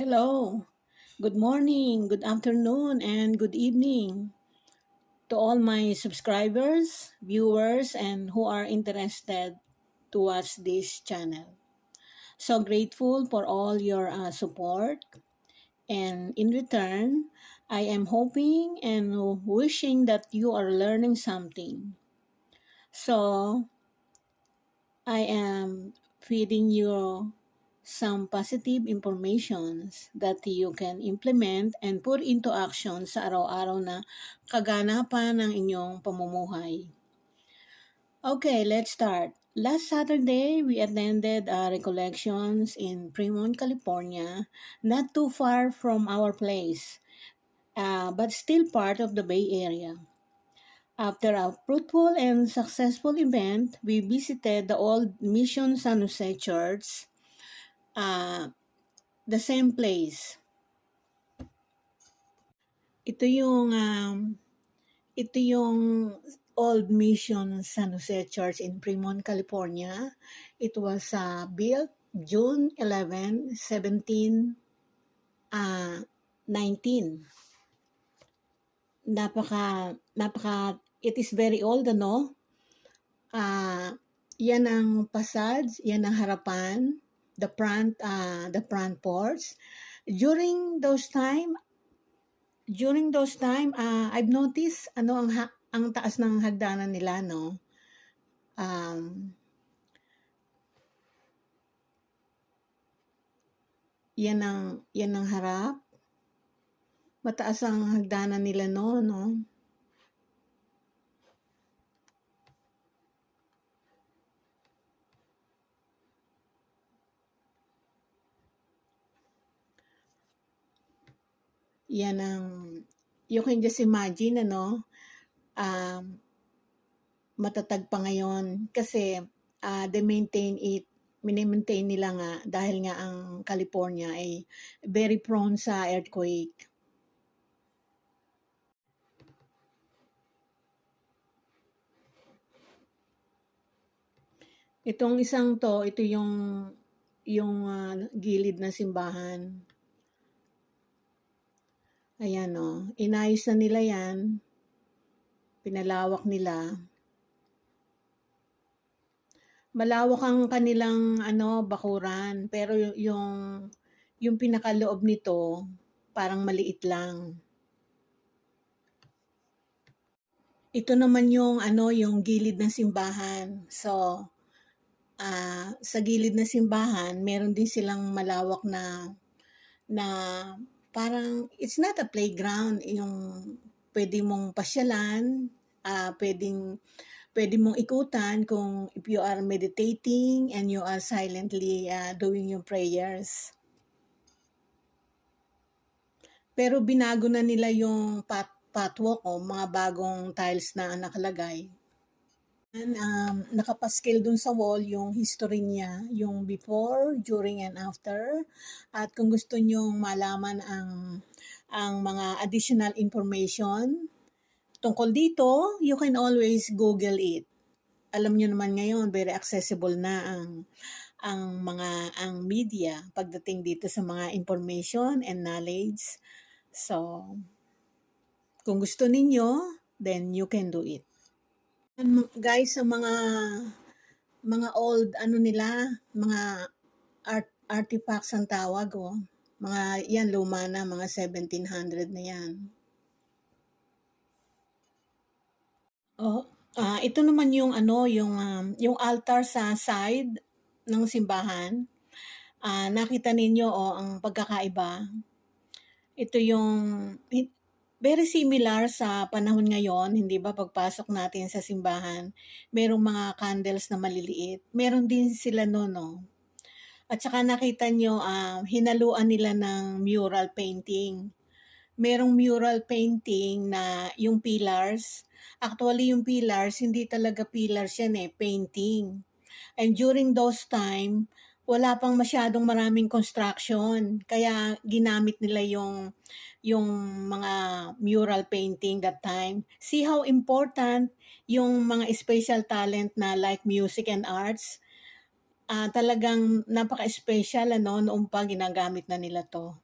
Hello, good morning, good afternoon, and good evening to all my subscribers, viewers, and who are interested to watch this channel. So grateful for all your support, and in return, I am hoping and wishing that you are learning something. So I am feeding you some positive informations that you can implement and put into action sa araw-araw na kaganapan ng inyong pamumuhay. Okay, let's start. Last Saturday, we attended recollections in Fremont, California, not too far from our place, but still part of the Bay Area. After a fruitful and successful event, we visited the old Mission San Jose Church, the same place. Ito yung ito yung old Mission San Jose Church in Fremont, California. It was built June 11, 1719. Napaka it is very old, ano? Yan ang facade, yan ang harapan, the front porch. During those time, I've noticed ang taas ng hagdanan nila, no. Yan ang harap. Mataas ang hagdanan nila, no. Yan ang, you can just imagine, matatag pa ngayon kasi they mini-maintain nila nga dahil nga ang California ay very prone sa earthquake. Itong isang to, ito yung gilid ng simbahan. Ayan, inayos na nila yan. Pinalawak nila. Malawak ang kanilang bakuran, pero yung pinakaloob nito parang maliit lang. Ito naman yung gilid ng simbahan. So sa gilid ng simbahan, meron din silang malawak na parang it's not a playground, yung pwede mong pasyalan, pwede mong ikutan kung if you are meditating and you are silently doing your prayers. Pero binago na nila yung pathwalk, mga bagong tiles na nakalagay. Nakapaskil dun sa wall yung history niya, yung before, during, and after. At kung gusto nyong malaman ang mga additional information tungkol dito, you can always Google it. Alam nyo naman ngayon, very accessible na ang media pagdating dito sa mga information and knowledge. So, kung gusto ninyo, then you can do it. Guys, sa mga old nila, mga artifacts ang tawag, mga yan luma na, mga 1700 na yan. Ito naman yung yung altar sa side ng simbahan. Nakita ninyo ang pagkakaiba. Ito yung very similar sa panahon ngayon, hindi ba, pagpasok natin sa simbahan, merong mga candles na maliliit. Meron din sila no. At saka nakita nyo, hinaluan nila ng mural painting. Merong mural painting na yung pillars. Actually, yung pillars, hindi talaga pillars yan painting. And during those time, wala pang masyadong maraming construction. Kaya ginamit nila yung mga mural painting that time. See how important yung mga special talent na like music and arts. Talagang napaka-special noong pa ginagamit na nila to.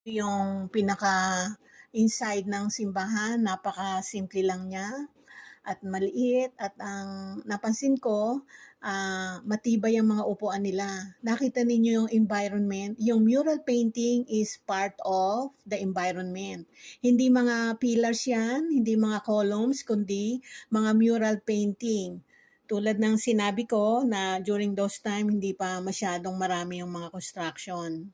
Yung pinaka-inside ng simbahan, napakasimple lang niya at maliit at ang napansin ko, matibay ang mga upuan nila. Nakita ninyo yung environment, yung mural painting is part of the environment. Hindi mga pillars yan, hindi mga columns, kundi mga mural painting. Tulad ng sinabi ko na during those time, hindi pa masyadong marami yung mga construction.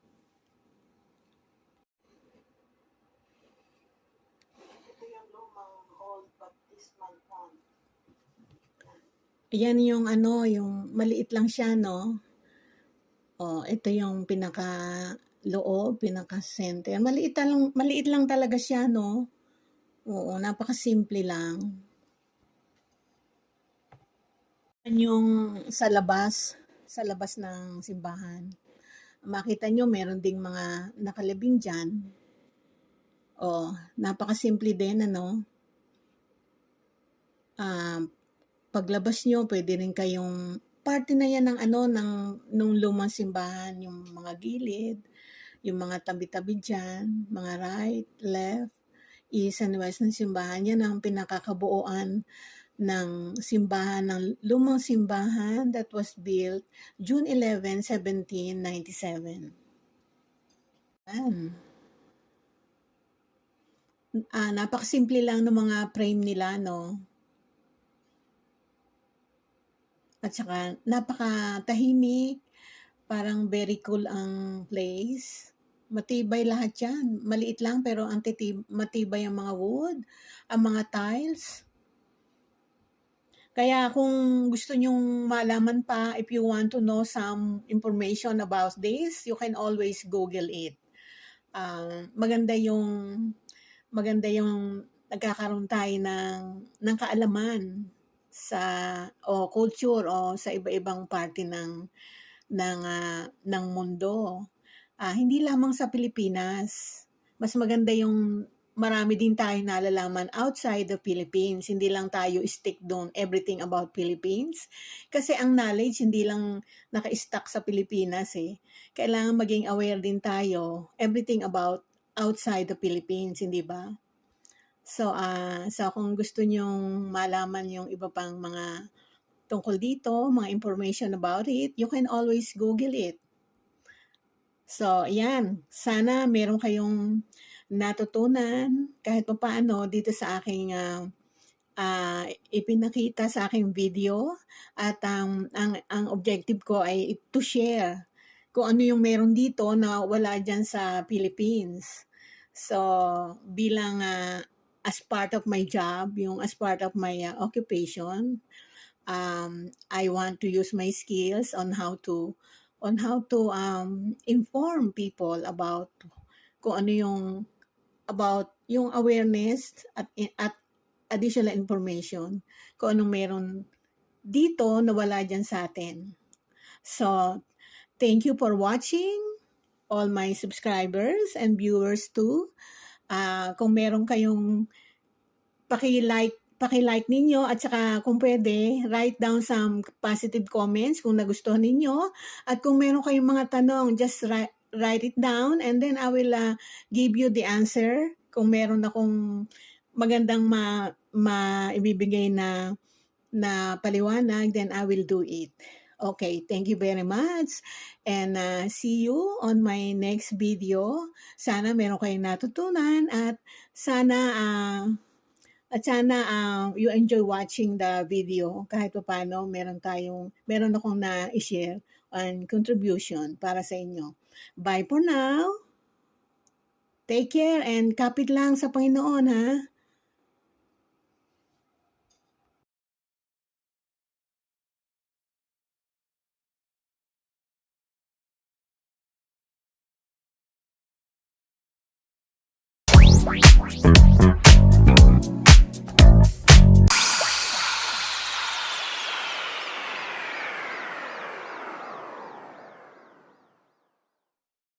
Ayan yung ano, yung maliit lang siya, no? Oh, ito yung pinaka-loob, pinaka-center. Maliit lang talaga siya, no? Oo, napakasimple lang. Yan yung sa labas ng simbahan. Makita nyo, meron ding mga nakalibing dyan. Oh, napakasimple din, ano? Paglabas nyo, pwede rin kayong parte na yan ng ano nung lumang simbahan, yung mga gilid, yung mga tabi-tabi diyan, mga right, left, east and west ng simbahan. Yan ang pinakakabuuan ng simbahan, ng lumang simbahan that was built June 11, 1797. Yan. Napakasimple lang ng mga frame nila, no? At saka napakatahimik, parang very cool ang place. Matibay lahat yan. Maliit lang pero matibay ang mga wood, ang mga tiles. Kaya kung gusto nyong malaman pa, if you want to know some information about this, you can always Google it. Maganda yung nagkakaroon tayo ng kaalaman sa culture o sa iba-ibang parte ng mundo. Hindi lamang sa Pilipinas. Mas maganda yung marami din tayong nalalaman outside the Philippines. Hindi lang tayo stick doon everything about Philippines. Kasi ang knowledge hindi lang naka-stuck sa Pilipinas eh. Kailangan maging aware din tayo everything about outside the Philippines, hindi ba? So kung gusto nyong malaman yung iba pang mga tungkol dito, mga information about it, you can always Google it. So, ayan. Sana meron kayong natutunan kahit pa paano dito sa aking ipinakita sa aking video. At ang objective ko ay to share kung ano yung meron dito na wala dyan sa Philippines. So, bilang as part of my job, yung as part of my occupation, I want to use my skills on how to inform people about kung ano yung awareness at additional information kung anong meron dito na wala dyan sa atin. So, thank you for watching all my subscribers and viewers too. Kung meron kayong paki-like ninyo at saka kung pwede, write down some positive comments kung nagustuhan ninyo. At kung meron kayong mga tanong, just write it down and then I will give you the answer. Kung meron akong magandang ibibigay na paliwanag, then I will do it. Okay, thank you very much and see you on my next video. Sana meron kayong natutunan at sana you enjoy watching the video kahit pa paano meron akong na-share and contribution para sa inyo. Bye for now. Take care and kapit lang sa Panginoon, ha?